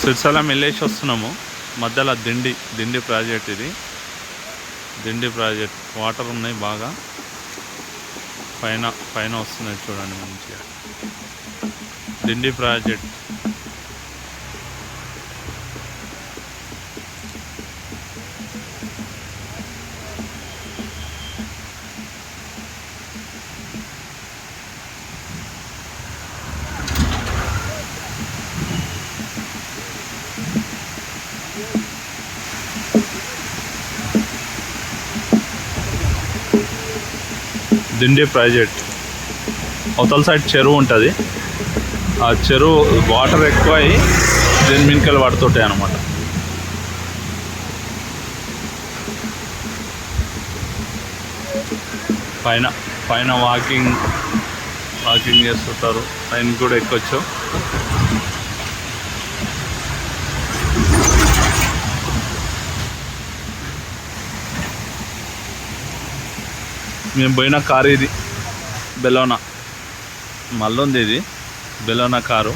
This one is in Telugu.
సిరిసిల్లం వెళ్ళేసి వస్తున్నాము. మధ్యలో దిండి ప్రాజెక్ట్. ఇది దిండి ప్రాజెక్ట్. వాటర్ ఉన్నాయి బాగా, పైన పైన వస్తున్నాయి చూడండి మంచిగా. దిండి ప్రాజెక్ట్. దిండి ప్రాజెక్ట్ అవతల సైడ్ చెరువు ఉంటుంది. ఆ చెరువు వాటర్ ఎక్కువ అయ్యి దీని మినకలు పడుతుంటాయి అన్నమాట. పైన పైన వాకింగ్ చేస్తుంటారు. పైన కూడా ఎక్కొచ్చు. మేము పోయిన కారు ఇది బెలోనా. మళ్ళీ ఉంది ఇది బెలోనా కారు.